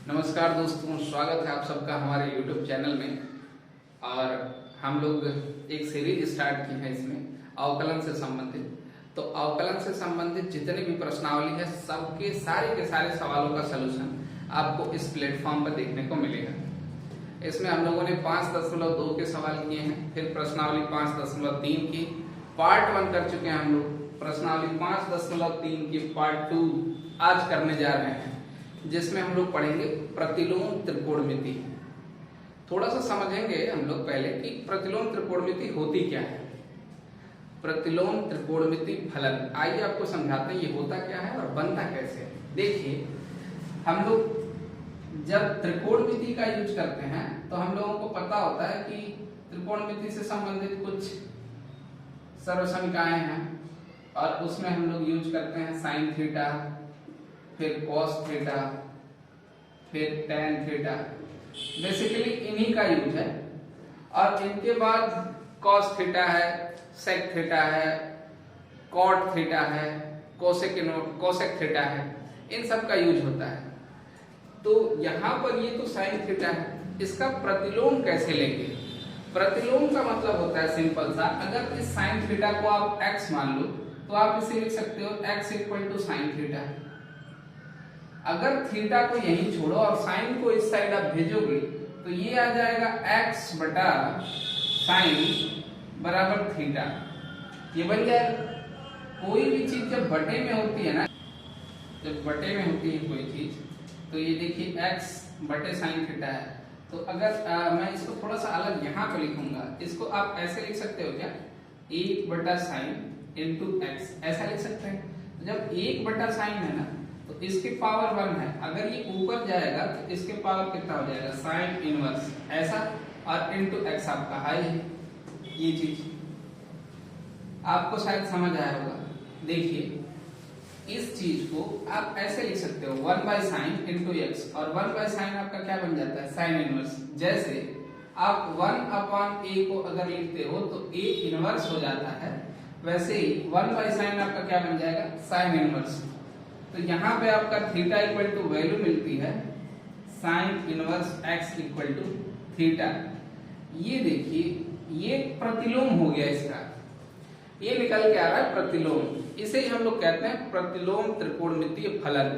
नमस्कार दोस्तों, स्वागत है आप सबका हमारे YouTube चैनल में। और हम लोग एक सीरीज स्टार्ट की है इसमें अवकलन से संबंधित। तो अवकलन से संबंधित जितने भी प्रश्नावली है सबके सारे के सारे सवालों का सलूशन आपको इस प्लेटफॉर्म पर देखने को मिलेगा। इसमें हम लोगों ने 5.2 के सवाल किए हैं, फिर प्रश्नावली 5.3 की पार्ट 1 कर चुके हैं हम लोग। प्रश्नावली 5.3 की पार्ट 2 आज करने जा रहे हैं, जिसमें हम लोग पढ़ेंगे प्रतिलोम त्रिकोणमिति। थोड़ा सा समझेंगे हम लोग पहले कि प्रतिलोम त्रिकोणमिति होती क्या है। प्रतिलोम त्रिकोणमिति फलन, आइए आपको समझाते हैं ये होता क्या है और बनता कैसे है। देखिए, हम लोग जब त्रिकोणमिति का यूज करते हैं तो हम लोगों को पता होता है कि त्रिकोणमिति से संबंधित कुछ सर्वसमीकाएं हैं और उसमें हम लोग यूज करते हैं साइन थीटा, फिर कॉस थीटा, फिर टेन थीटा। बेसिकली इन्हीं का यूज है। और इनके बाद कॉस थीटा है, सेक थीटा है, कॉट थीटा है, कोसेक थीटा है, इन सब का यूज होता है। तो यहां पर ये तो साइन थीटा है, इसका प्रतिलोम कैसे लेंगे। प्रतिलोम का मतलब होता है सिंपल सा, अगर इस साइन थीटा को आप x मान लो तो आप इसे लिख सकते हो x equal to sine theta. अगर थीटा को यहीं छोड़ो और साइन को इस साइड आप भेजोगे तो ये आ जाएगा x बटा साइन बराबर थीटा। ये बन जाएगा। कोई भी चीज जब बटे में होती है ना, जब बटे में होती है कोई चीज, तो ये देखिए x बटे साइन थीटा है। तो अगर मैं इसको थोड़ा सा अलग यहाँ पे लिखूंगा, इसको आप ऐसे लिख सकते हो क्या, 1 बटा साइन इंटू एक्स, ऐसा लिख सकते हैं। जब 1 बटा साइन है ना तो इसकी पावर 1 है, अगर ये ऊपर जाएगा तो इसके पावर कितना हो जाएगा, साइन इनवर्स ऐसा, और इनटू एक्स आपका हाई है। ये चीज आपको शायद समझ आया होगा। देखिए, इस चीज को आप ऐसे लिख सकते हो 1 बाई साइन इंटू एक्स, और 1 बाई साइन आपका क्या बन जाता है, साइन इनवर्स। जैसे आप 1 अपॉन ए को अगर लिखते हो तो ए इनवर्स हो जाता है, वैसे ही 1 बाई साइन आपका क्या बन जाएगा, साइन इनवर्स। तो यहाँ पे आपका थीटा इक्वल टू वैल्यू मिलती है sine inverse x equal to theta. ये देखिए, ये प्रतिलोम हो गया इसका, ये निकल के आ रहा है प्रतिलोम। इसे ही हम लोग कहते हैं प्रतिलोम त्रिकोणमितीय फलन।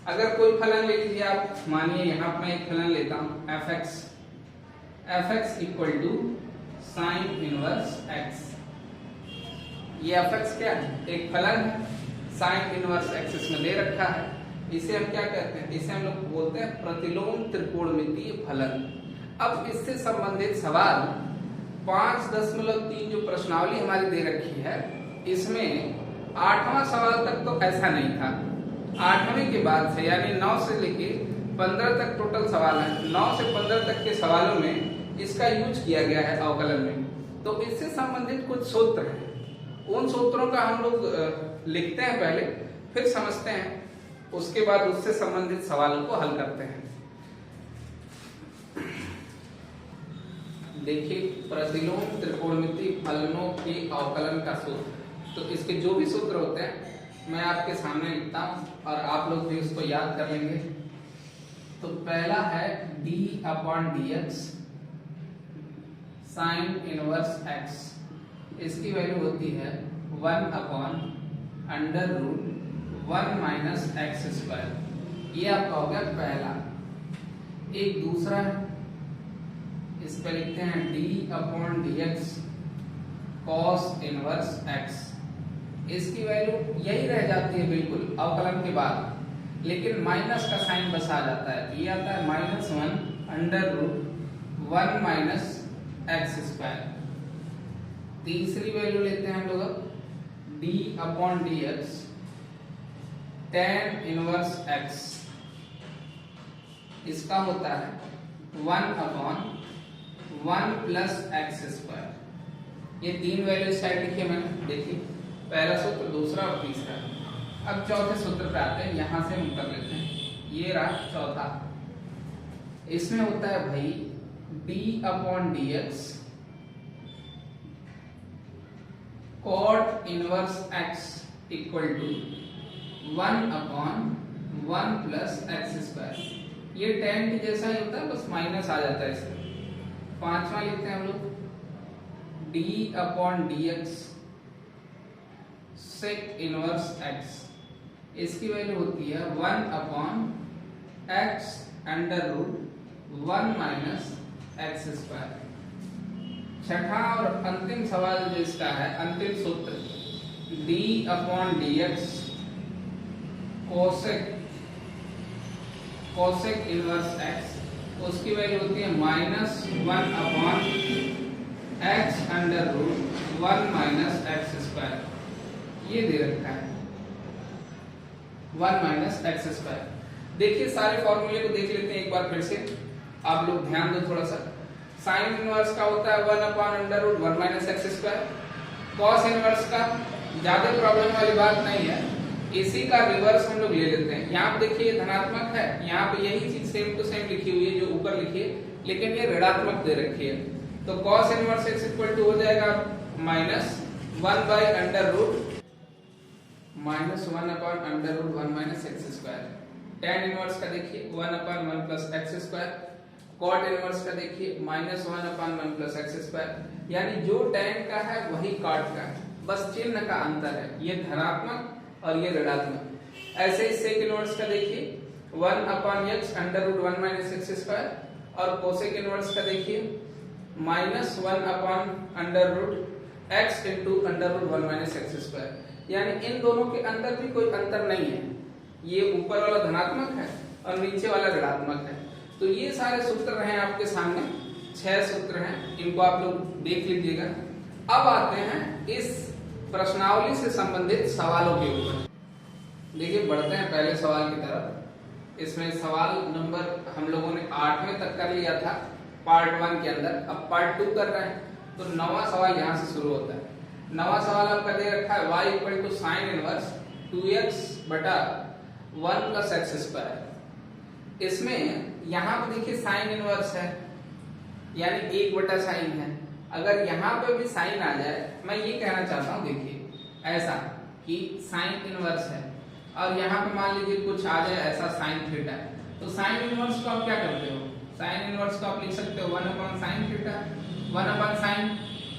अगर कोई फलन ले लीजिए आप, मानिए यहाँ पर मैं एक फलन लेता हूँ f x equal to sine inverse x. ये एफ एक्स क्या है, एक फलन है, साइन इनवर्स एक्स इसमें दे रखा है। इसे हम क्या कहते हैं, इसे हम लोग बोलते हैं प्रतिलोम त्रिकोणमितीय फलन। अब इससे संबंधित सवाल 5.3 जो प्रश्नावली हमारी दे रखी है, इसमें 8वां सवाल तक तो ऐसा नहीं था। 8वें के बाद से यानी 9 से लेके 15 तक टोटल सवाल है। 9 से 15 तक के सवालों में इसका यूज किया गया है अवकलन में। तो इससे संबंधित कुछ सूत्र हैं, उन सूत्रों का हम लोग लिखते हैं पहले, फिर समझते हैं, उसके बाद उससे संबंधित सवालों को हल करते हैं। देखिए, प्रतिलोम त्रिकोणमितीय फलनों के अवकलन का सूत्र। तो इसके जो भी सूत्र होते हैं मैं आपके सामने लिखता हूं और आप लोग भी उसको याद कर लेंगे। तो पहला है d upon dx sine inverse x, इसकी वैल्यू होती है 1 upon under root 1 minus x square. ये आपका हो गया पहला। एक दूसरा है, इस पे लिखते हैं d upon dx cos inverse x। इसकी वैल्यू यही रह जाती है बिल्कुल अवकलन के बाद, लेकिन माइनस का साइन बस आ जाता है। ये आता है -1 under root 1 minus x square. तीसरी वैल्यू लेते हैं हम लोग d upon dx tan inverse x, इसका होता है 1 अपॉन 1 प्लस एक्स स्क्वायर। ये 3 वैल्यू साइड लिखी मैंने, देखिए पहला सूत्र, दूसरा और तीसरा। अब चौथे सूत्र पे आते हैं, यहां से हम कर लेते हैं। ये रहा चौथा, इसमें होता है भाई d upon dx cot inverse x equal to 1 upon 1 plus x square. ये tan t जैसा ही होता है, बस माइनस आ जाता है इसमें। पांचवा लिखते हैं हम लोग d/dx sec इनवर्स x, इसकी वैल्यू होती है 1/x under root 1 minus x square. छठा और अंतिम सवाल जो इसका है, अंतिम सूत्र d/dx कोसेक इनवर्स x, उसकी वैल्यू होती है -1/x under root 1 minus x square. ये दे रखा है 1 माइनस एक्स स्क्वायर। देखिए सारे फॉर्मूले को देख लेते हैं एक बार फिर से, आप लोग ध्यान दो थोड़ा सा। साइन इनवर्स का होता है 1/√1 minus x square. Cos inverse का ज्यादा प्रॉब्लम वाली बात नहीं है, इसी का रिवर्स हम लोग ले लेते हैं। यहाँ पे देखिए धनात्मक है, यहाँ पे यही चीज सेम टू सेम लिखी हुई है जो ऊपर लिखी है, लेकिन ये ऋणात्मक दे रखी है। तो cos inverse x equal to हो जाएगा -1/√1 minus x square. tan inverse का देखिए 1/1 plus x square. Cot inverse का देखिए -1/1 प्लस एक्स स्क्वायर। यानी जो tan का है वही कॉट का है, बस चिन्ह का अंतर है, ये धनात्मक और ये ऋणात्मक। ऐसे ही सेक इनवर्स का देखिए 1/x √1 माइनस एक्स स्क्वायर और कोसेक इनवर्स का देखिए -1/√x √1 माइनस एक्स स्क्वायर। यानी इन दोनों के अंदर भी कोई अंतर नहीं है, ये ऊपर वाला धनात्मक है और नीचे वाला ऋणात्मक है। तो ये सारे सूत्र रहे आपके सामने, 6 सूत्र हैं, इनको आप लोग देख लीजिएगा। अब आते हैं इस प्रश्नावली से संबंधित सवालों के ऊपर। देखिए बढ़ते हैं पहले सवाल की तरफ। इसमें सवाल नंबर हम लोगों ने 8वें तक कर लिया था पार्ट 1 के अंदर, अब पार्ट 2 कर रहे हैं। तो 9वां सवाल यहाँ से शुरू होता है। 9वां सवाल आपका दे रखा है y equal to sine inverse 2x/1 plus x square. इसमें यहाँ पे देखिए साइन इनवर्स है, यानी 1/साइन है। अगर यहाँ पे भी साइन आ जाए, मैं ये कहना चाहता हूँ, देखिए ऐसा कि साइन इनवर्स है और यहाँ पे मान लीजिए कुछ आ जाए ऐसा साइन थीटा है, तो साइन इनवर्स को आप क्या करते हो, साइन इनवर्स को आप लिख सकते हो 1/sin थीटा, 1/sin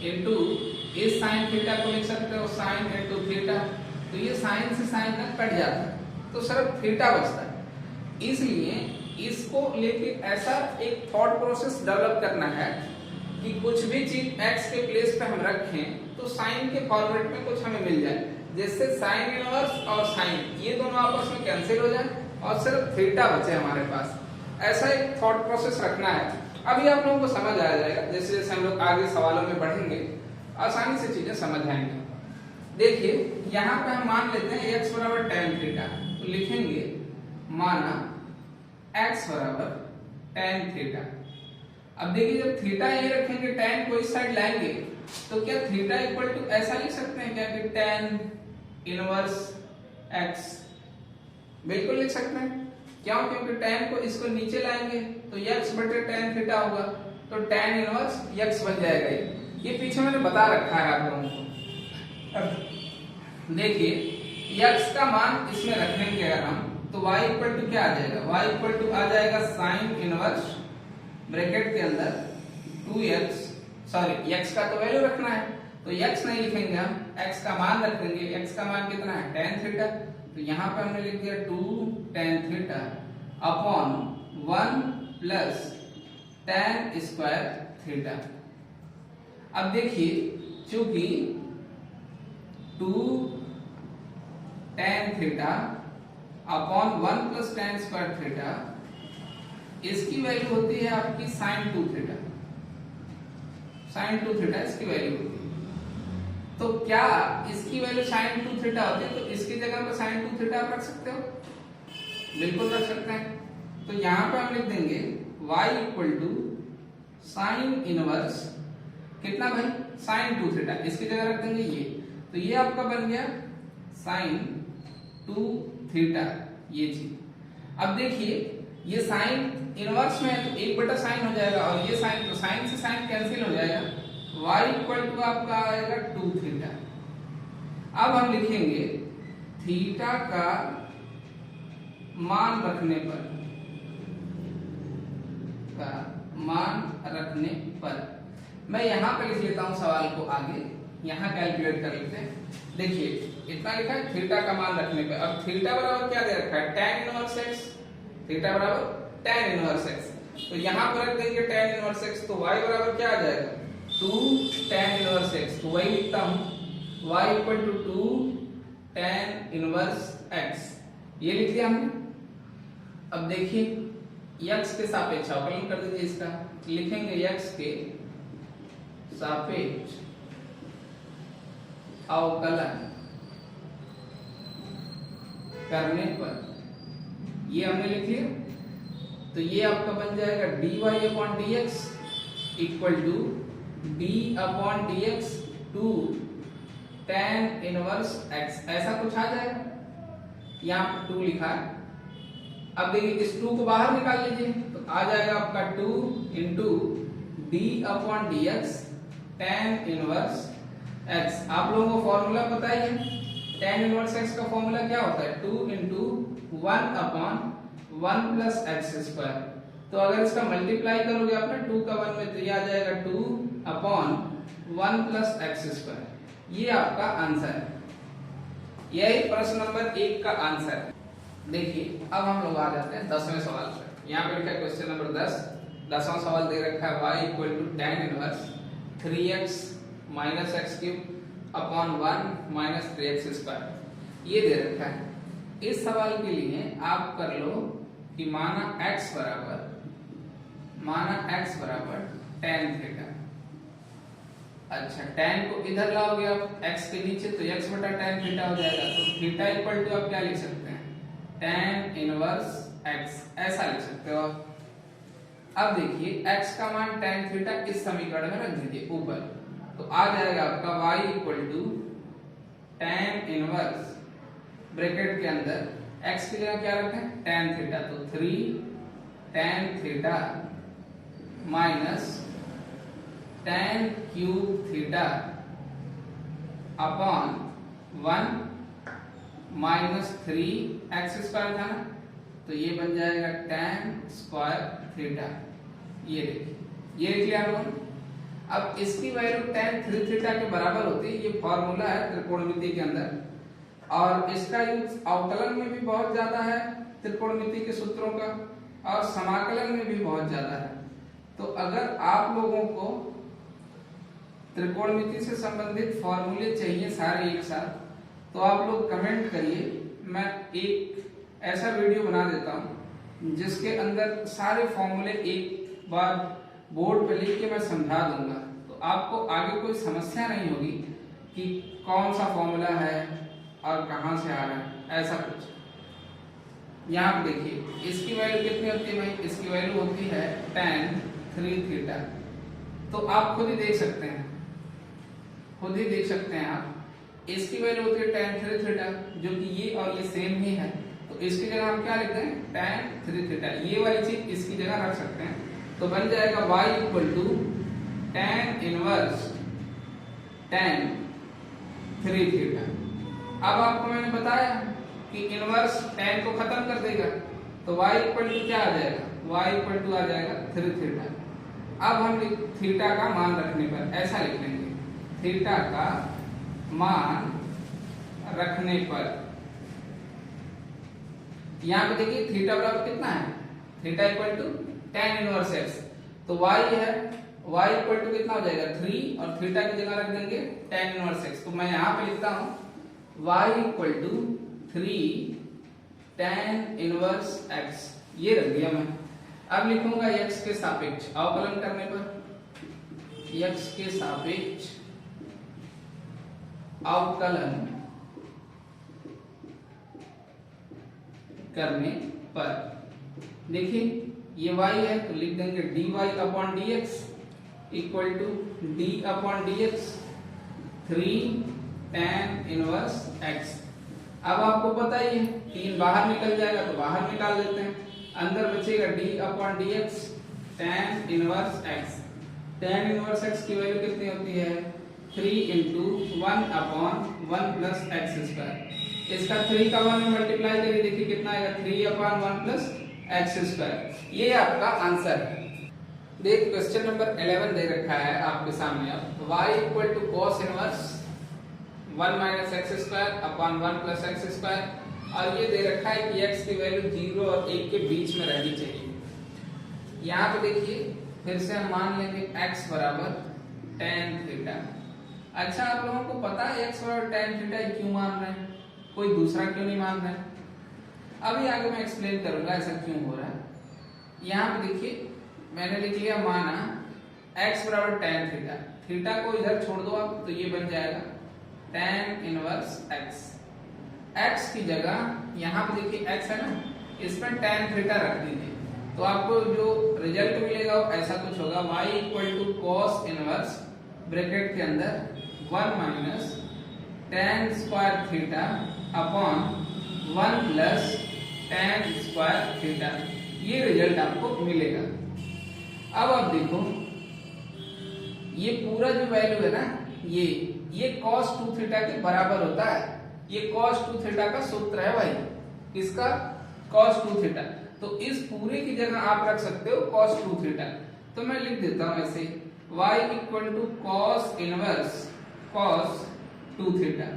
इनटू इस साइन थीटा को लिख सकते हो साइन इनटू थीटा। तो ये साइन से साइन तक कट जाता है, तो सिर्फ थीटा बचता है। इसलिए इसको लेके ऐसा एक थॉट प्रोसेस डेवलप करना है कि कुछ भी चीज x के प्लेस पे हम रखें तो साइन के फॉर्मेट में कुछ हमें मिल जाए, जिससे साइन इनवर्स और साइन ये दोनों आपस में कैंसिल हो जाए और सिर्फ थीटा बचे हमारे पास। ऐसा एक थॉट प्रोसेस रखना है। अभी आप लोगों को समझ आ जाएगा, जैसे जैसे हम लोग आगे सवालों में बढ़ेंगे आसानी से चीजें समझ आएंगी। देखिए यहाँ पे हम मान लेते हैं x बराबर tan थीटा, तो लिखेंगे माना x बराबर tan थीटा। अब देखिए जब थीटा ये रखेंगे tan को इस साइड लाएंगे तो क्या थीटा इक्वल टू ऐसा लिख सकते हैं क्या कि tan इनवर्स x, बिल्कुल लिख सकते हैं। क्यों? क्योंकि tan को इसको नीचे लाएंगे तो x बटे tan थीटा होगा, तो tan इनवर्स x बन जाएगा। ये पीछे मैंने बता रखा है आप लोगों को। अब देखिए x का मान इसमें रखेंगे अगर हम, तो y इक्वल टू क्या आ जाएगा, y इक्वल टू आ जाएगा साइन इनवर्स ब्रैकेट के अंदर 2x, सॉरी x का तो वैल्यू रखना है तो x नहीं लिखेंगे हम, x का मान रखेंगे। x का मान कितना है tan थीटा, तो यहाँ पे हमने लिख दिया 2 tan theta upon 1 plus tan square theta. अब देखिए चूंकि 2 tan theta upon 1 plus tan square theta, इसकी वैल्यू होती है आपकी sin 2 थीटा, sin 2 थीटा इसकी वैल्यू होती है। तो क्या इसकी वैल्यू sin 2 थीटा होती है तो इसकी जगह पर sin 2 थीटा आप रख सकते हो, बिल्कुल रख सकते हैं। तो यहाँ पे हम लिख देंगे y equal to sine inverse कितना भाई sin 2 थीटा, इसकी जगह रख देंगे ये, तो ये आपका बन गया sin 2 थीटा ये चीज। अब देखिए ये साइन इनवर्स में है तो 1/साइन हो जाएगा और ये साइन, तो साइन से साइन कैंसिल हो जाएगा, y इक्वल टू आपका आएगा 2 थीटा। अब हम लिखेंगे थीटा का मान रखने पर का मान रखने पर। मैं यहाँ पे लिख लेता हूँ सवाल को आगे, यहाँ कैलकुलेट कर लेते हैं। देखिए इतना लिखा है थीटा का मान रखने पे। अब थीटा बराबर क्या दे रखा है, tan इनवर्स x। थीटा बराबर tan इनवर्स x, तो यहाँ पर रख देंगे tan इनवर्स x, तो y बराबर क्या आ जाएगा, 2 tan इनवर्स x। तो वही लिखता हूँ y equal to 2 tan inverse x, ये लिख दिया हमने। अब देखिए x के सापेक्ष अवकलन कर दीजिए इसका, लिखेंगे x के सापेक्ष अवकलन करने पर, ये हमने लिख लिया। तो ये आपका बन जाएगा dy upon dx equal to d upon dx 2 tan inverse x, ऐसा कुछ आ जाएगा। यहाँ पर 2 लिखा है। अब देखिए इस 2 को बाहर निकाल लीजिए, तो आ जाएगा आपका 2 into D upon dx tan inverse x। आप लोगों को फॉर्मूला पता ही है, tan इनवर्स x का फॉर्मूला क्या होता है, 2 into 1 upon 1 plus x square. तो अगर इसका मल्टीप्लाई करोगे आप ना 2 का 1 में, तो ये आ जाएगा 2 अपॉन 1 प्लस एक्स स्क्वायर। ये आपका आंसर है, यही प्रश्न नंबर 1 का आंसर है। देखिए अब हम लोग आ जाते हैं 10वें सवाल पर। यहाँ पे लिखा है क्वेश्चन नंबर 10, 10वां सवाल दे रखा है y equal to tan inverse 3x minus x cube upon 1 minus 3x square, ये दे रखा है। इस सवाल के लिए आप कर लो कि माना x बराबर tan थीटा। अच्छा tan को इधर लाओगे आप x के नीचे, तो x बटा tan थीटा हो जाएगा। तो थीटा इक्वल टू आप क्या लिख सकते हैं, tan इनवर्स x, ऐसा लिख सकते हो आप। अब देखिए x का मान tan थीटा इस समीकरण में रख दीजिए ऊपर, तो आ जाएगा आपका y equal to tan inverse bracket के अंदर x की जगह क्या रखें, tan थीटा, तो 3 tan theta minus tan cube theta upon 1 minus 3x square था ना, तो ये बन जाएगा tan स्क्वायर थीटा। ये देखिए ये लिख लिया हम लोगों। अब इसकी वैल्यू tan 3 थीटा के बराबर होती है, ये फॉर्मूला है त्रिकोणमिति के अंदर, और इसका यूज अवकलन में भी बहुत ज्यादा है त्रिकोणमिति के सूत्रों का, और समाकलन में भी बहुत ज्यादा है। तो अगर आप लोगों को त्रिकोणमिति से संबंधित फॉर्मूले चाहिए सारे एक साथ, तो आप लोग कमेंट करिए, मैं एक ऐसा वीडियो बना देता हूं जिसके अंदर सारे फॉर्मूले एक बार बोर्ड पे लिख के मैं समझा दूंगा। तो आपको आगे कोई समस्या नहीं होगी कि कौन सा फॉर्मूला है और कहां से आ रहा है, ऐसा कुछ। यहाँ पे देखिए इसकी वैल्यू कितनी होती है भाई, इसकी वैल्यू होती है tan 3 थीटा। तो आप खुद ही देख सकते हैं, आप इसकी वैल्यू होती है tan 3 थीटा, जो कि ये और ये सेम ही है। तो इसकी जगह हम क्या लिखते हैं, tan 3 थीटा, ये वाली चीज इसकी जगह रख सकते हैं। तो बन जाएगा y equal to tan inverse tan 3 theta. अब आपको मैंने बताया कि इनवर्स tan को खत्म कर देगा, तो y इक्वल टू क्या आ जाएगा, y इक्वल टू आ जाएगा 3 थीटा। अब हम थीटा का मान रखने पर ऐसा लिख लेंगे, थीटा का मान रखने पर। यहाँ पे देखिए थीटा बराबर कितना है, theta equal to tan inverse x, तो y है, y इक्वल टू कितना हो जाएगा 3, और थीटा की जगह रख देंगे tan इनवर्स x। तो मैं यहाँ पे लिखता हूँ y equal to 3 tan inverse x, ये रख दिया मैं। अब लिखूंगा x के सापेक्ष अवकलन करने पर, x के सापेक्ष अवकलन करने पर। देखिए ये y है, तो लिख देंगे dy upon dx equal to d upon dx 3 tan inverse x। अब आपको पता ही है 3 बाहर निकल जाएगा, तो बाहर निकाल देते हैं, अंदर बचेगा d upon dx tan inverse x। tan inverse x की वैल्यू कितनी होती है, 3 into 1 upon 1 plus x square. इसका 3 का 1 में मल्टीप्लाई करिए, देखिए कितना आएगा, 3 अपॉन 1 प्लस एक्स स्क्वायर। ये आपका आंसर है। देख क्वेश्चन नंबर 11 दे रखा है आपके सामने। अब y equal to cos inverse 1 minus x square upon 1 plus x square, और ये दे रखा है कि x की वैल्यू 0 और 1 के बीच में रहनी चाहिए। यहाँ पे देखिए फिर से हम मान लेंगे x बराबर tan थीटा। अच्छा, आप लोगों को पता है x बराबर tan थीटा क्यों मान रहे हैं, कोई दूसरा क्यों नहीं मान रहे हैं? अभी आगे मैं एक्सप्लेन करूंगा ऐसा क्यों हो रहा है। यहाँ पे देखिए मैंने लिख लिया माना x बराबर tan थीटा, थीटा को इधर छोड़ दो आप तो ये बन जाएगा tan इनवर्स x। x की जगह यहाँ पे देखिए x है ना, इसमें tan थीटा रख दीजिए तो आपको जो रिजल्ट मिलेगा वो ऐसा कुछ होगा, y equal to cos inverse bracket के अंदर 1 minus tan square theta upon 1 plus tan square theta, ये रिजल्ट आपको मिलेगा। अब आप देखो ये पूरा जो वैल्यू है ना, ये cos 2 थीटा के बराबर होता है। ये cos 2 थीटा का सूत्र है भाई, इसका cos 2 थीटा। तो इस पूरे की जगह आप रख सकते हो cos 2 थीटा। तो मैं लिख देता हूं ऐसे y equal to cos inverse cos 2 theta.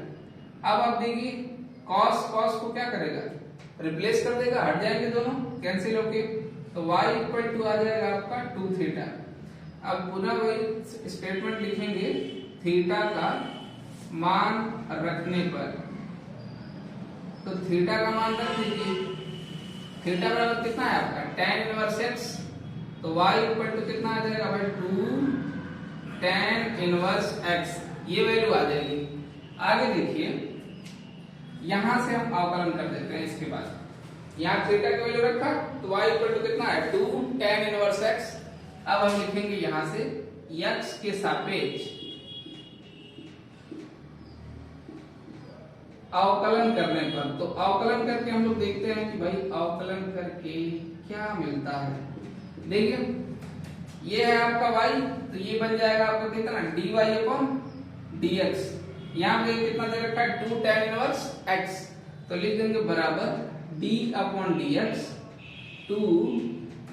अब आप देखिए cos को क्या करेगा, रिप्लेस कर देगा, हट जाएंगे दोनों कैंसिल होके, तो y इक्वल टू आ जाएगा आपका 2 थीटा। अब पुनः वही स्टेटमेंट लिखेंगे, थीटा का मान रखने पर, तो थीटा का मान रख दीजिए। थीटा बराबर कितना है आपका tan इनवर्स x, तो y इक्वल टू कितना आ जाएगा भाई 2 tan इनवर्स x, ये वैल्यू आ जाएगी। आगे देखिए यहां से हम अवकलन कर देते हैं। इसके बाद यहाँ थीटा की वैल्यू रखा तो y इक्वल टू कितना है 2 tan इनवर्स x। अब हम लिखेंगे यहां से x के सापेक्ष अवकलन करने पर, तो अवकलन करके हम लोग देखते हैं कि भाई अवकलन करके क्या मिलता है। देखिए ये है आपका y, तो ये बन जाएगा आपका कितना dy अपॉन dx। यहाँ पे कितना दे रखा है 2 tan इनवर्स x, तो लिख देंगे बराबर d upon dx 2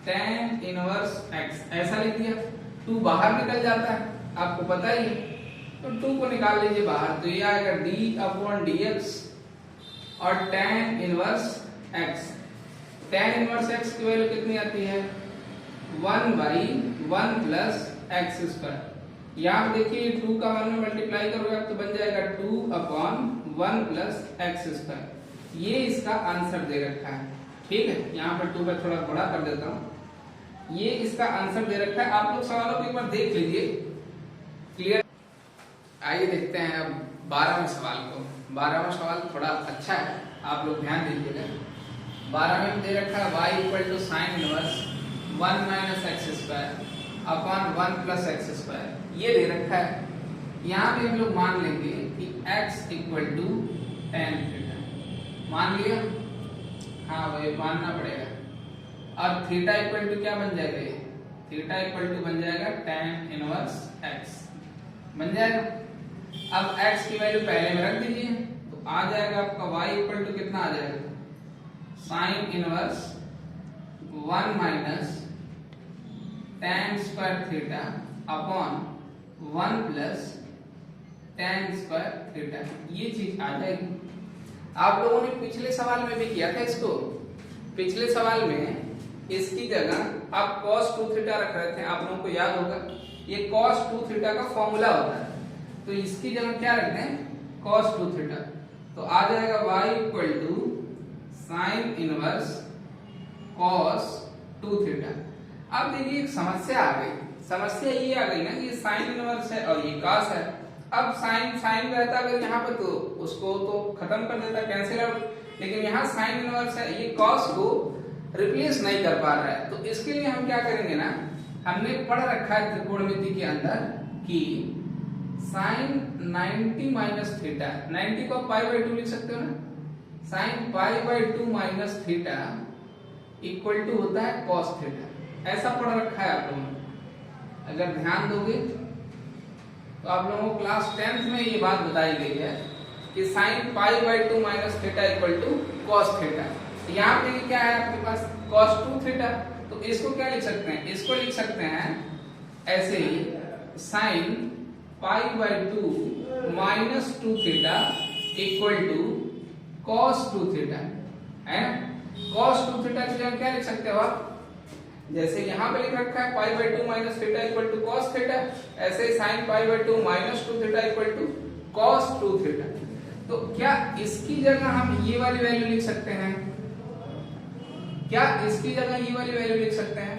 tan inverse x, ऐसा लिख दिया। 2 बाहर निकल जाता है आपको पता ही है, तो 2 को निकाल लीजिए बाहर, तो ये आएगा d अपॉन dx और tan inverse x। tan inverse x की वैल्यू कितनी आती है 1/1 प्लस एक्स स्क्वायर। यहाँ देखिए 2 का 1 में मल्टीप्लाई करोगे तो बन जाएगा 2 अपॉन 1 प्लस एक्स स्क्वायर। ये इसका आंसर दे रखा है, ठीक है। यहाँ पर 2 का थोड़ा बड़ा कर देता हूँ, ये इसका आंसर दे रखा है। आप लोग सवालों को एक बार देख लीजिए, क्लियर। आइए देखते हैं अब 12वें सवाल को। 12वां सवाल थोड़ा अच्छा है, आप लोग ध्यान दीजिएगा। 12वें में दे रखा है y equal to sine inverse 1 minus x square upon 1 plus x square, ये दे रखा है। यहाँ भी हम लोग मान लेंगे कि x equal to tan theta, मान लिया, हाँ भाई मानना पड़ेगा। और थीटा इक्वल टू क्या बन जाएगा, थीटा इक्वल टू बन जाएगा tan इनवर्स x बन जाएगा। अब x की वैल्यू पहले में रख दीजिए, तो आ जाएगा आपका y इक्वल टू कितना आ जाएगा sign inverse 1 minus tan square theta upon 1 plus tan square theta, ये चीज आ जाएगी। आप लोगों ने पिछले सवाल में भी किया था इसको। पिछले सवाल में इसकी जगह आप cos 2 थीटा रख रहे थे, आप लोगों को याद होगा। ये cos 2 थीटा का फॉर्मूला होता है, तो इसकी जगह क्या रखते हैं cos 2 थीटा, तो आ जाएगा y equal to sine inverse cos 2 theta. अब देखिए एक समस्या आ गई, समस्या ये आ गई ना कि ये साइन इनवर्स है और ये cos है। अब साइन रहता अगर यहाँ पे तो उसको तो खत्म कर देता, कैंसिल आउट, लेकिन यहाँ साइन इनवर्स है, ये cos को रिप्लेस नहीं कर पा रहा है। तो इसके लिए हम क्या करेंगे ना, हमने पढ़ रखा है त्रिकोणमिति के अंदर कि साइन 90 माइनस थीटा, 90 को पाई बाई 2 लिख सकते हो ना, sine pi by 2 minus theta equal to होता है cos थीटा। ऐसा पढ़ रखा है आप लोगों ने, अगर ध्यान दोगे तो आप लोगों को क्लास 10th में ये बात बताई गई है कि sine pi by 2 minus theta equal to cos theta. यहाँ पे क्या है आपके पास cos 2 थीटा, तो इसको क्या लिख सकते हैं, इसको लिख सकते हैं ऐसे ही sine pi by 2 minus 2 theta equal to cos 2 theta है ना। कॉस 2 थीटा की जगह क्या लिख सकते हो आप, जैसे यहां पे लिख रखा है pi by 2 minus theta equal to cos theta, ऐसे sine pi by 2 minus 2 theta equal to cos 2 theta. तो क्या इसकी जगह हम ये वाली वैल्यू लिख सकते हैं, क्या इसकी जगह ये वाली वैल्यू लिख सकते हैं,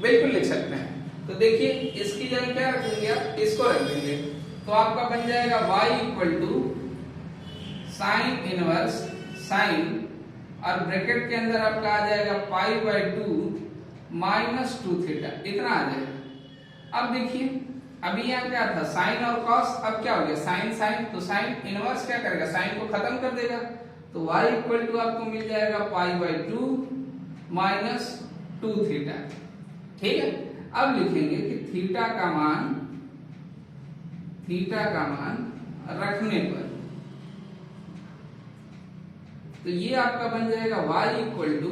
बिल्कुल लिख सकते हैं। तो देखिए इसकी जगह क्या रखेंगे आप, इसको रख देंगे, तो आपका बन जाएगा y equal to sine inverse sine और ब्रैकेट के अंदर आपका आ जाएगा पाई बाई 2 माइनस 2 थीटा, इतना आ जाएगा। अब देखिए अभी यहाँ क्या था साइन और कॉस, अब क्या हो गया साइन साइन, तो साइन इनवर्स क्या करेगा, साइन को खत्म कर देगा, तो y इक्वल टू आपको मिल जाएगा पाई बाई 2 माइनस 2 थीटा। ठीक है, अब लिखेंगे कि थीटा का मान रखने पर, तो ये आपका बन जाएगा y equal to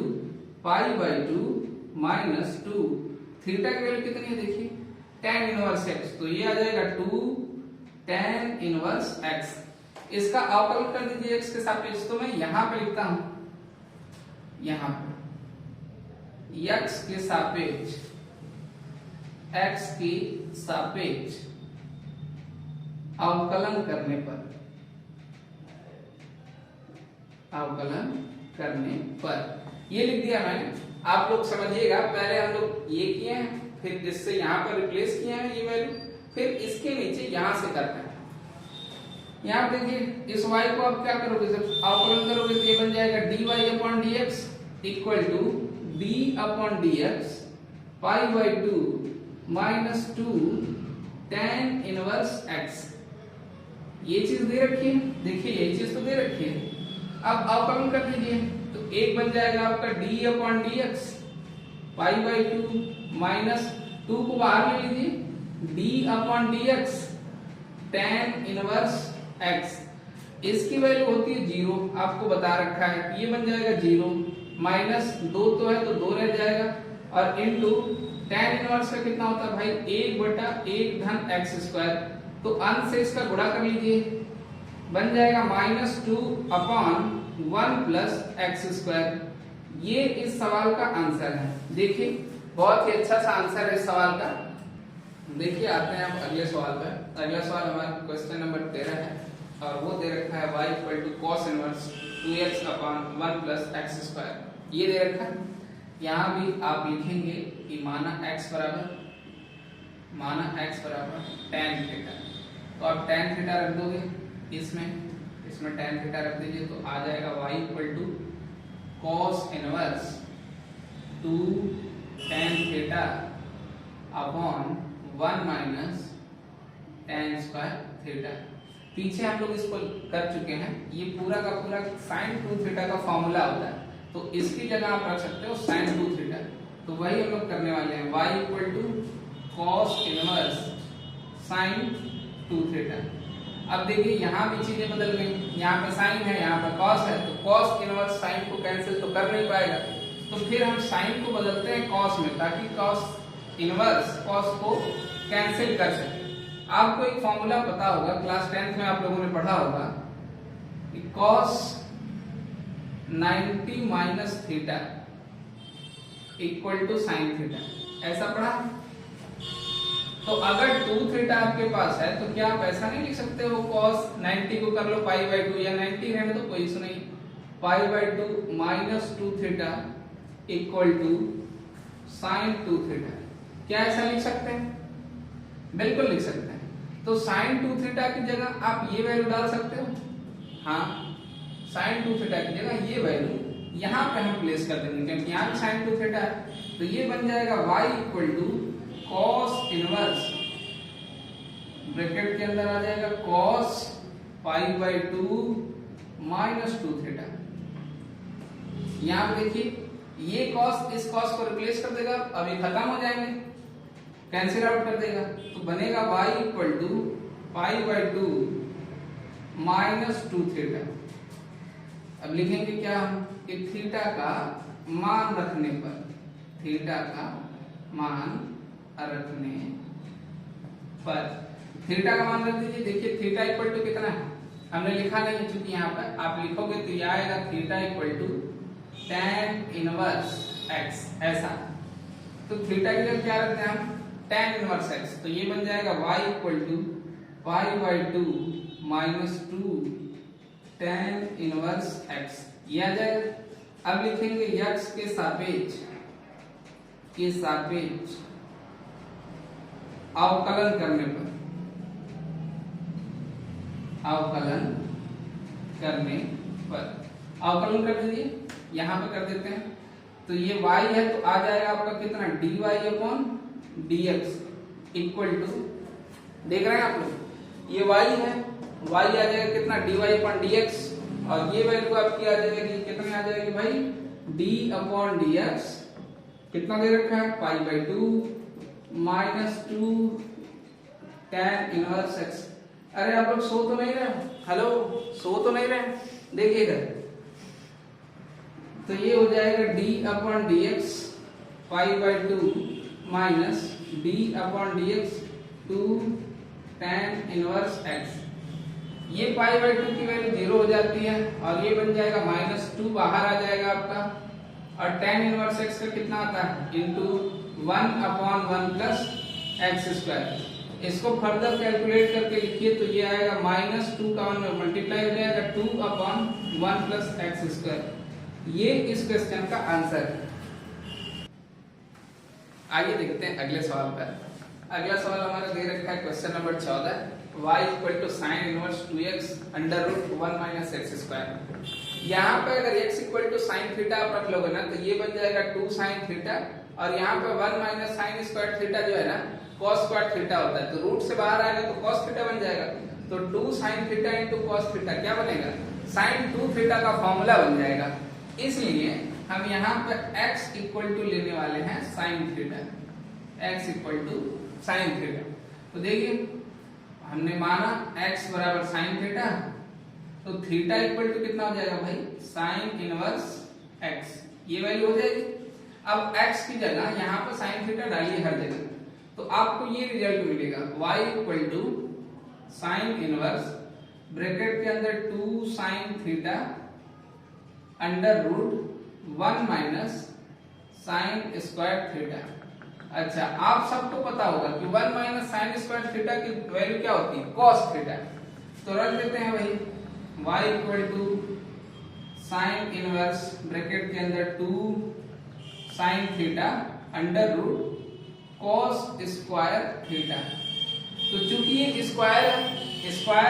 pi by 2 minus 2, theta की वैल्यू कितनी है देखिए tan इनवर्स x, तो ये आ जाएगा 2 tan इनवर्स x। इसका अवकलन कर दीजिए x के सापेक्ष, तो मैं यहां पे लिखता हूं, यहां पे x के सापेक्ष, x के सापेक्ष अवकलन करने पर, अवकलन करने पर ये लिख दिया मैंने। आप लोग समझिएगा, पहले हम लोग ये किए हैं, फिर इससे यहाँ पर रिप्लेस किया है ये वैल्यू, फिर इसके नीचे यहां से करते हैं। यहाँ देखिए इस y को आप क्या करोगे, जब अवकलन करोगे तो ये बन जाएगा dy upon dx equal to d upon dx pi by 2 minus 2 tan inverse x। ये चीज दे रखी है, देखिए ये चीज तो दे रखी है। अब अवकलन कर दीजिए, तो एक बन जाएगा आपका d upon dx pi by 2 minus 2 को बाहर ले लीजिए d upon dx tan inverse x। इसकी वैल्यू होती है 0, आपको बता रखा है, ये बन जाएगा 0 माइनस 2 तो है तो 2 रह जाएगा, और इनटू tan इनवर्स का कितना होता है भाई 1/1 धन x स्क्वायर, तो अंश से इसका गुणा कर लीजिए, बन जाएगा minus 2 upon 1 plus x square. ये इस सवाल का आंसर है। देखिए बहुत ही अच्छा सा आंसर है इस सवाल का। देखिए आते हैं अब अगले सवाल पर। अगला सवाल हमारा क्वेश्चन नंबर 13 है और वो दे रखा है y equal to cos inverse 2x upon 1 plus x square, ये दे रखा है। यहाँ भी आप लिखेंगे कि माना x बराबर tan थीटा, तो आप tan थीटा रख दोगे इसमें tan थीटा रख दीजिए, तो आ जाएगा y equal to cos inverse 2 tan theta upon 1 minus tan square theta. पीछे हम लोग इसको कर चुके हैं, ये पूरा का पूरा sin 2 थीटा का फॉर्मूला होता है, तो इसकी जगह आप रख सकते हो sin 2 थीटा, तो वही हम लोग करने वाले हैं। y equal to cos inverse sin 2 theta. अब देखिए यहाँ भी चीजें बदल गई, यहाँ पे साइन है, यहाँ पे कॉस है, तो कॉस इनवर्स साइन को कैंसिल तो कर नहीं पाएगा, तो फिर हम साइन को बदलते हैं कॉस में, ताकि कॉस इनवर्स कॉस को कैंसिल कर सके। आपको एक फॉर्मूला पता होगा, क्लास 10th में आप लोगों ने पढ़ा होगा कि cos 90 minus theta equal to sine theta, ऐसा पढ़ा। तो अगर 2 थीटा आपके पास है तो क्या आप ऐसा नहीं लिख सकते हो cos 90 को कर लो पाई बाई 2, या 90 रहने तो कोई इशू नहीं, pi by 2 minus 2 theta equal to sine 2 theta. क्या ऐसा लिख सकते हैं? बिल्कुल लिख सकते हैं। तो साइन 2 थीटा की जगह आप ये वैल्यू डाल सकते हो, हाँ साइन 2 थीटा की जगह ये वैल्यू यहाँ पे हम प्लेस कर देंगे, क्योंकि यहाँ भी साइन 2 थीटा है, तो ये बन जाएगा y equal to cos inverse, bracket के अंदर आ जाएगा cos pi by 2 minus 2 theta. यहां देखिए ये कॉस इस कॉस को रिप्लेस कर देगा, अब ये खत्म हो जाएंगे, कैंसिल आउट कर देगा, तो बनेगा y equal to pi by 2 minus 2 theta. अब लिखेंगे क्या हम कि थीटा का मान रखने पर, थीटा का मान रखने पर। थीटा का मान रख दीजिए। देखिए थीटा इक्वल टू कितना है, हमने लिखा नहीं है, चूंकि यहाँ पर आप लिखोगे तो यह आएगा theta equal to tan inverse x, ऐसा। तो थीटा के लिए क्या रखते हैं हम, tan इनवर्स x, तो ये बन जाएगा y equal to pi by 2 minus 2 tan inverse x, ये आ जाएगा। अब लिखेंगे x के सापेक्ष अवकलन करने पर, अवकलन कर दीजिए, यहां पे कर देते हैं। तो ये y है तो आ जाएगा आपका कितना, dy upon dx equal to, देख रहे हैं आप लोग, ये y है, y आ जाएगा कितना, dy अपॉन dx, और ये वैल्यू आपकी आ जाएगी कितनी आ जाएगी भाई, d अपॉन dx कितना दे रखा है, pi by 2 minus 2 tan inverse x। अरे आप लोग सो तो नहीं रहे, हेलो, सो तो नहीं रहे, देखिएगा। तो ये हो जाएगा d upon dx pi by 2 minus d upon dx 2 tan inverse x। ये पाई बाई 2 की वैल्यू 0 हो जाती है और ये बन जाएगा माइनस 2 बाहर आ जाएगा आपका, और tan इनवर्स x का कितना आता है, into 1 upon 1 plus x square. इसको फर्दर कैलकुलेट करके लिखिए तो ये आएगा माइनस 2 का 1 में मल्टीप्लाई हो जाएगा 2 अपॉन 1 प्लस एक्स स्क्वायर। ये इस क्वेश्चन का आंसर है। आइए देखते हैं अगले सवाल पर। अगला सवाल हमारा दे रखा है question number 14, y equal to sine inverse 2x under root 1 minus x square. यहाँ पे अगर x equal to sine theta आप रख लोगे ना तो ये बन जाएगा 2 साइन थीटा, और यहाँ पे 1 माइनस साइन स्क्वायर थीटा जो है ना cos स्क्वायर थीटा होता है, तो रूट से बाहर आएगा तो cos थीटा बन जाएगा। तो 2 sin theta into cos theta क्या बनेगा, sin 2 थीटा का फॉर्मूला बन जाएगा। इसलिए हम यहाँ पे x इक्वल टू लेने वाले हैं sin theta, x equal to sin theta. तो देखिए हमने माना x बराबर sin थीटा, तो थीटा इक्वल टू कितना हो जाएगा भाई, sin इनवर्स x, ये वैल्यू हो जाएगी। अब x की जगह यहाँ पे sin थीटा डालिए हर जगह, तो आपको ये रिजल्ट मिलेगा y equal to sine inverse bracket के अंदर 2 sine theta under root 1 minus sine square theta. अच्छा, आप सबको पता होगा कि 1 माइनस साइन स्क्वायर थीटा की वैल्यू क्या होती है, cos थीटा। तो रख देते हैं भाई y equal to sine inverse bracket के अंदर 2 sine theta under root cos square theta. तो चूंकि ये स्क्वायर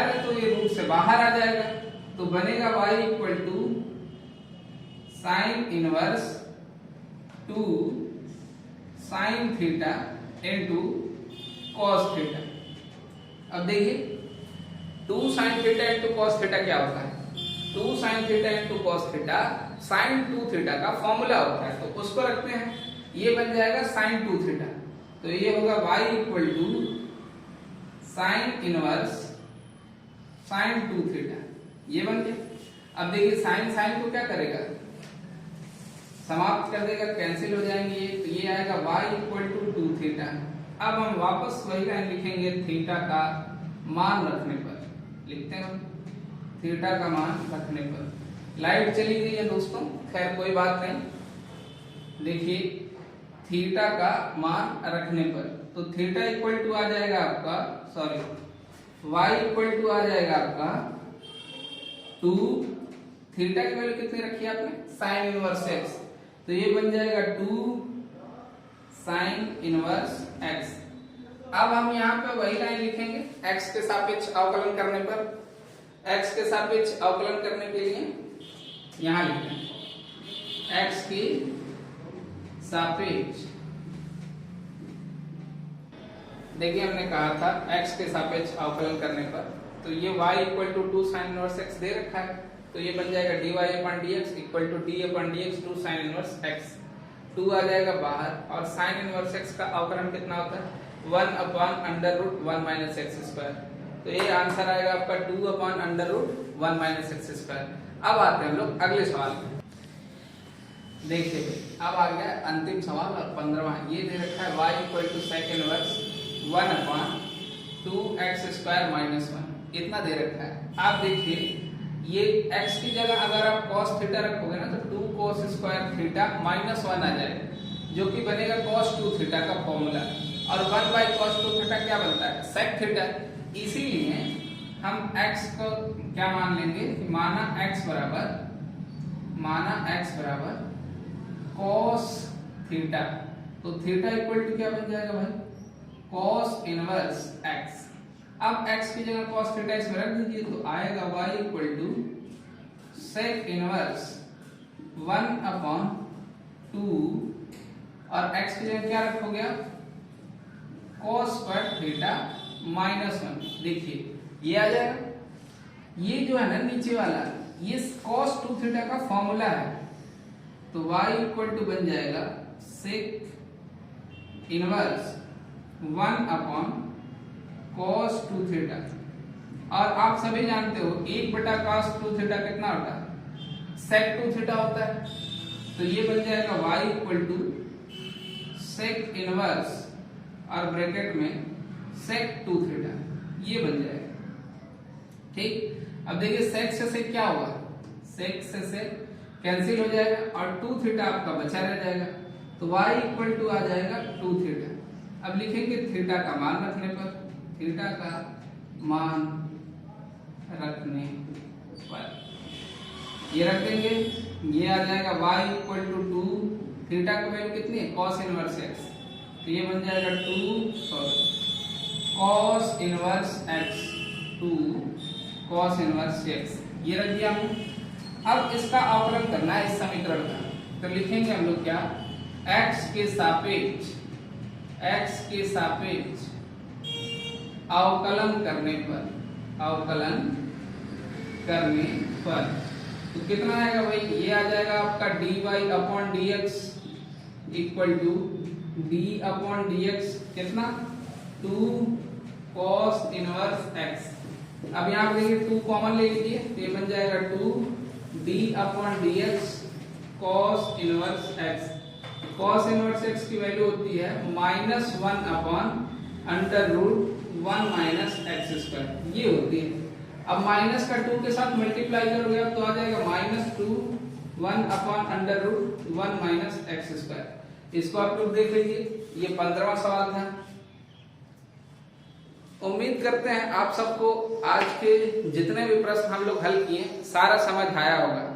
है तो ये रूट से बाहर आ जाएगा, तो बनेगा y equal to sine inverse 2 sine theta into cos theta. अब देखिए 2 sine theta into cos theta क्या होता है, 2 sine theta into cos theta sine 2 theta का फॉर्मूला होता है, तो उसको रखते हैं, ये बन जाएगा साइन 2 थीटा। तो ये होगा y equal to sine inverse sine 2 theta, ये बन गया। अब देखिए साइन साइन को क्या करेगा, समाप्त कर देगा, कैंसिल हो जाएंगे, तो ये आएगा y इक्वल टू 2 थीटा। अब हम वापस वही लाइन लिखेंगे थीटा का मान रखने पर, लिखते हैं थीटा का मान रखने पर। लाइट चली गई है दोस्तों, खैर कोई बात नहीं। देखिए थीटा का मान रखने पर, तो थीटा इक्वल टू आ जाएगा आपका, सॉरी y इक्वल टू आ जाएगा आपका 2, थीटा की वैल्यू कितनी रखी है आपने, साइन इनवर्स x, तो ये बन जाएगा 2 साइन इनवर्स x। अब हम यहाँ पे वही लाइन लिखेंगे x के सापेक्ष अवकलन करने पर, x के सापेक्ष अवकलन करने के लिए यहाँ लिखते हैं x की सापेक्ष। देखिए हमने कहा था x के सापेक्ष अवकलन करने पर, तो ये y equal to 2 sine inverse x दे रखा है, तो ये बन जाएगा dy upon dx equal to d upon dx 2 sine inverse x। 2 आ जाएगा बाहर, और साइन इनवर्स x का अवकलन कितना होता है, 1 upon under root 1 minus x square. तो ये आंसर आएगा आपका 2 upon under root 1 minus x square. अब आते हैं हम लोग अगले सवाल पे। देखिए भाई, अब आ गया अंतिम सवाल और 15वां। ये दे रखा है y equal to sec inverse 1/2x² minus 1, इतना दे रखा है। आप देखिए, ये x की जगह अगर आप cos थीटा रखोगे ना तो 2 cos स्क्वायर थीटा माइनस 1 आ जाएगा, जो कि बनेगा cos 2 थीटा का फॉर्मूला। और 1/cos 2 थीटा क्या बनता है? sec theta. इसीलिए हम x को क्या मान लेंगे? माना x बराबर cos थीटा, तो थीटा इक्वल टू क्या बन जाएगा भाई? cos inverse x। अब x की जगह cos थीटा इसमें रख दीजिए तो आएगा y equal to sec inverse 1/2 और x की जगह क्या रखोगे आप? cos square theta minus 1। देखिए ये आ जाएगा, ये जो है ना नीचे वाला, ये cos 2 थीटा का फॉर्मूला है, तो y इक्वल टू बन जाएगा sec इनवर्स 1/cos 2 थीटा। और आप सभी जानते हो 1/cos 2 थीटा कितना होता है? sec 2 थीटा होता है। तो ये बन जाएगा y equal to sec inverse और ब्रैकेट में sec 2 थीटा, ये बन जाएगा। ठीक, अब देखिए sec से sec क्या होगा? sec से sec कैंसिल हो जाएगा और 2 थीटा आपका बचा रह जाएगा, तो y इक्वल टू आ जाएगा 2 थीटा। अब लिखेंगे थीटा का मान रखने पर, थीटा का मान रखने पर ये रख देंगे, ये आ जाएगा y इक्वल टू 2, थीटा का वैल्यू कितनी है? cos इनवर्स x, तो ये बन जाएगा 2 cos inverse x, 2 cos inverse x, ये रख दिया हमने। अब इसका अवकलन करना है इस समीकरण का, तो लिखेंगे हम लोग क्या? x के सापेक्ष अवकलन करने पर तो कितना आएगा भाई? ये आ जाएगा आपका dy/dx इक्वल टू d/dx कितना? 2 cos इनवर्स x। अब यहाँ पे देखिए 2 कॉमन ले लीजिए, तो ये बन जाएगा 2 d/dx cos inverse x। cos inverse x की वैल्यू होती है -1/√1 - x², ये होती है। अब माइनस का 2 के साथ मल्टीप्लाई करोगे तो आ जाएगा -2/√1 - x²। इसको आप लोग देख लीजिए, ये 15वां सवाल था। उम्मीद करते हैं आप सबको आज के जितने भी प्रश्न हम लोग हल किए सारा समझ आया होगा,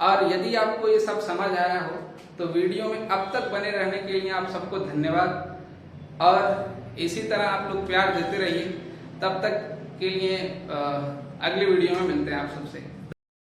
और यदि आपको ये सब समझ आया हो तो वीडियो में अब तक बने रहने के लिए आप सबको धन्यवाद, और इसी तरह आप लोग प्यार देते रहिए। तब तक के लिए अगले वीडियो में मिलते हैं आप सबसे।